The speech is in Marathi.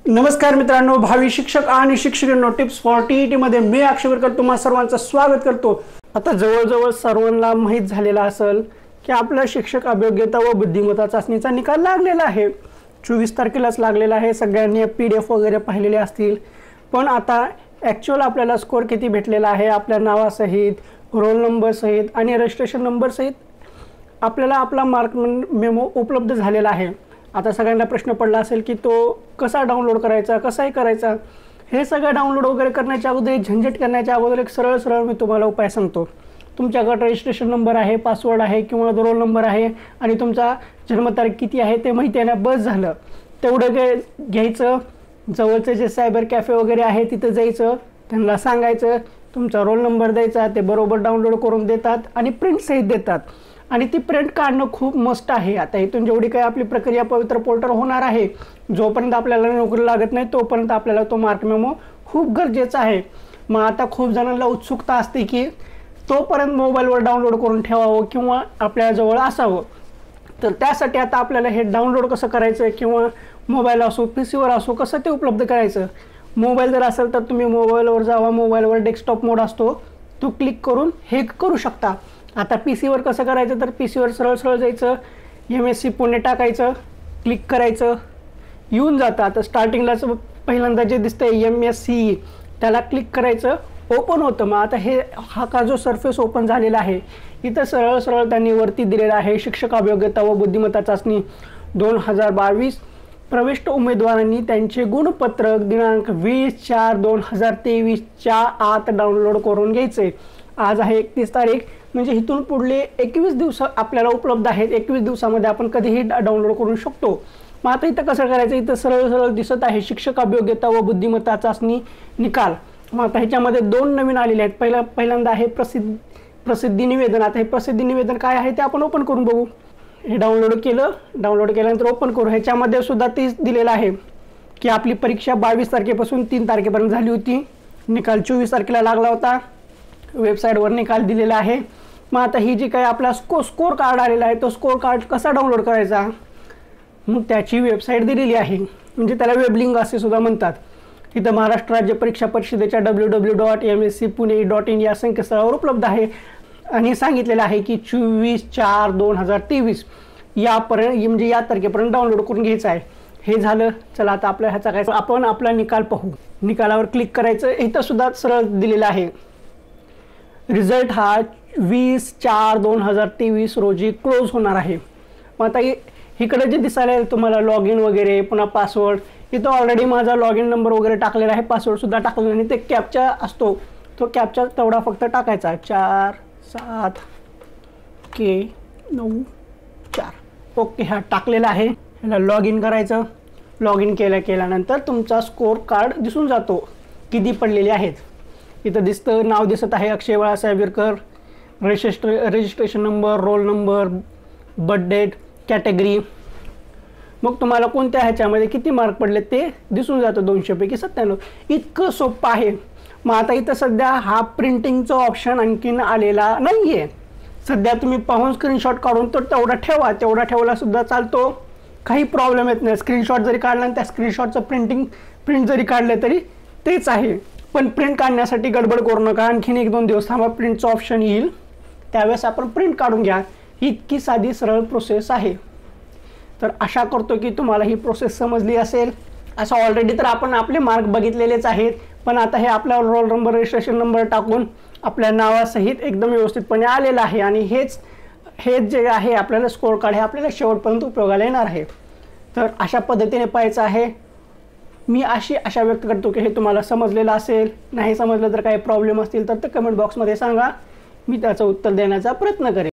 नमस्कार मित्रांनो, भावी शिक्षक आणि शिक्षकांनो, टिप्स फॉर टीईटी मध्ये मी अक्षय तुम्हा सर्वांचं स्वागत करतो। आता जवळजवळ सर्वांना माहित झालेला असेल की आपला शिक्षक अभियोग्यता व बुद्धिमत्ता चाचणीचा निकाल लागलेला आहे। 24 तारखेलाच लागलेला आहे। सगळ्यांनी पीडीएफ वगैरे पाहिलेले असतील, पण आता ॲक्च्युअल आपल्याला स्कोर किती भेटलेला आहे आपल्या नावासहित, रोल नंबर सहित आणि रजिस्ट्रेशन नंबर सहित आपल्याला आपला मार्क मेमो उपलब्ध झालेला आहे। आता सगळ्यांना प्रश्न पडला असेल की तो कसा डाउनलोड करायचा, कसाही करायचा। हे सगळं डाउनलोड वगैरे करण्याच्या अगोदर, झंझट करण्याच्या अगोदर एक सरळ मी तुम्हाला उपाय सांगतो। तुमच्याकडे रजिस्ट्रेशन नंबर आहे, पासवर्ड आहे किंवा रोल नंबर आहे आणि तुमचा जन्मतारीख किती आहे ते माहिती आहे ना, बस झालं। तेवढं घ्यायचं, जवळचे जे सायबर कॅफे वगैरे आहे तिथे जायचं, त्यांना सांगायचं, तुमचा रोल नंबर द्यायचा, ते बरोबर डाउनलोड करून देतात आणि प्रिंट सहित देतात। आणि ती प्रिंट काढणं खूप मस्त आहे। आता इथून जेवढी काही आपली प्रक्रिया पवित्र पोर्टल होणार आहे, जोपर्यंत आपल्याला नोकरी लागत नाही तोपर्यंत आपल्याला तो मार्क मेमो खूप गरजेचा आहे। मग आता खूप जणांना उत्सुकता असते की तोपर्यंत मोबाईलवर डाउनलोड करून ठेवावं किंवा आपल्याजवळ असावं। तर त्यासाठी आता आपल्याला हे डाउनलोड कसं करायचं किंवा मोबाईल असो, पीसीवर असो, कसं ते उपलब्ध करायचं। मोबाईल जर असेल तर तुम्ही मोबाईलवर जावा, मोबाईलवर डेस्कटॉप मोड असतो तो क्लिक करून हे करू शकता। आता पीसीवर कसं करायचं, तर पीसीवर सरळ जायचं, MSc पुणे टाकायचं, क्लिक करायचं, येऊन जातं। आता स्टार्टिंगलाच पहिल्यांदा जे दिसतंय MSc त्याला क्लिक करायचं, ओपन होतं। मग आता हा का जो सरफेस ओपन झालेला आहे, इथं सरळ त्यांनी वरती दिलेला आहे शिक्षक अभियोग्यता व बुद्धिमत्ता चाचणी 2022। प्रविष्ट उमेदवारांनी त्यांचे गुणपत्रक दिनांक 20/4/2023 च्या आत डाउनलोड करून घ्यायचे। आज आहे 31 तारीख, म्हणजे इथून पुढले 21 दिवस आपल्याला उपलब्ध आहेत। 21 दिवसामध्ये आपण कधीही डाउनलोड करू शकतो। मग आता इथं कसं करायचं, इथं सरळ दिसत आहे शिक्षक अभियोग्यता व बुद्धिमत्ता चाचणी निकाल। मग आता ह्याच्यामध्ये 2 नवीन आलेले आहेत। पहिल्यांदा आहे प्रसिद्धी निवेदन। आता हे प्रसिद्धी निवेदन काय आहे ते आपण ओपन करून बघू। हे डाउनलोड केल्यानंतर ओपन करू। ह्याच्यामध्ये सुद्धा तेच दिलेलं आहे की आपली परीक्षा 22 तारखेपासून 3 तारखेपर्यंत झाली होती, निकाल 24 तारखेला लागला होता, वेबसाईटवर निकाल दिलेला आहे। मग आता ही जी काही आपला स्कोर कार्ड आलेला आहे, तो स्कोर कार्ड कसा डाउनलोड करायचा, मग त्याची वेबसाईट दिलेली आहे, म्हणजे त्याला वेबलिंक असे सुद्धा म्हणतात। इथं महाराष्ट्र राज्य परीक्षा परिषदेच्या www.mscpune.in या संकेतस्थळावर उपलब्ध आहे आणि सांगितलेलं आहे की 24/4/2023 यापर्यंत, म्हणजे या तारखेपर्यंत डाउनलोड करून घ्यायचं आहे। हे झालं। चला आता आपल्या ह्याचा काय, आपण आपला निकाल पाहू। निकालावर क्लिक करायचं। इथं सुद्धा सरळ दिलेलं आहे, रिझल्ट हा 20/4/2023 रोजी क्लोज होणार आहे। मग आता इकडे जे दिसायला तुम्हाला लॉग इन वगैरे, पुन्हा पासवर्ड, इथं ऑलरेडी माझा लॉग इन नंबर वगैरे टाकलेला आहे, पासवर्ड सुद्धा टाकलेला आणि ते कॅप्चा असतो, तो कॅप्चा तेवढा फक्त टाकायचा, 47K94। ओके, हा टाकलेला आहे। ह्याला लॉग इन करायचं। लॉग इन केल्यानंतर तुमचा स्कोर कार्ड दिसून जातो, किती पडलेले आहेत। इथं दिसतं, नाव दिसत आहे Akshay Balasaheb Virkar, registration number, roll number, birth date, category. मग तुम्हाला कोणत्या ह्याच्यामध्ये किती मार्क पडले ते दिसून जातं, 200 पैकी 97। इतकं सोपं आहे। मग आता इथं सध्या हा प्रिंटिंगचा ऑप्शन आणखीन आलेला नाही आहे। सध्या तुम्ही पाहून स्क्रीनशॉट काढून तर तेवढा ठेवला सुद्धा चालतो, काही प्रॉब्लेम येत नाही। स्क्रीनशॉट जरी काढला आणि त्या स्क्रीनशॉटचं प्रिंट जरी काढलं तरी तेच आहे। पण प्रिंट काढण्यासाठी गडबड करू नका, आणखीन 1-2 दिवस थांबा, प्रिंटचं ऑप्शन येईल, त्यावेळेस आपण प्रिंट काढून घ्या। ही इतकी साधी सरळ प्रोसेस आहे। तर आशा करतो की तुम्हाला ही प्रोसेस समजली असेल। असं ऑलरेडी तर आपण आपले मार्क बघितलेलेच आहेत, पण आता हे आपला रोल नंबर, रजिस्ट्रेशन नंबर टाकून आपल्या नावासहित एकदम व्यवस्थितपणे आलेलं आहे आणि हेच जे आहे आपल्याला स्कोर कार्ड, हे आपल्याला शेवटपर्यंत उपयोगाला येणार आहे। तर अशा पद्धतीने पाहायचं आहे। मी आशा व्यक्त करतो की हे तुम्हाला समजलेलं असेल। नाही समजलं तर काही प्रॉब्लेम असतील तर ते कमेंट बॉक्समध्ये सांगा, मी त्याचं उत्तर देण्याचा प्रयत्न करेन।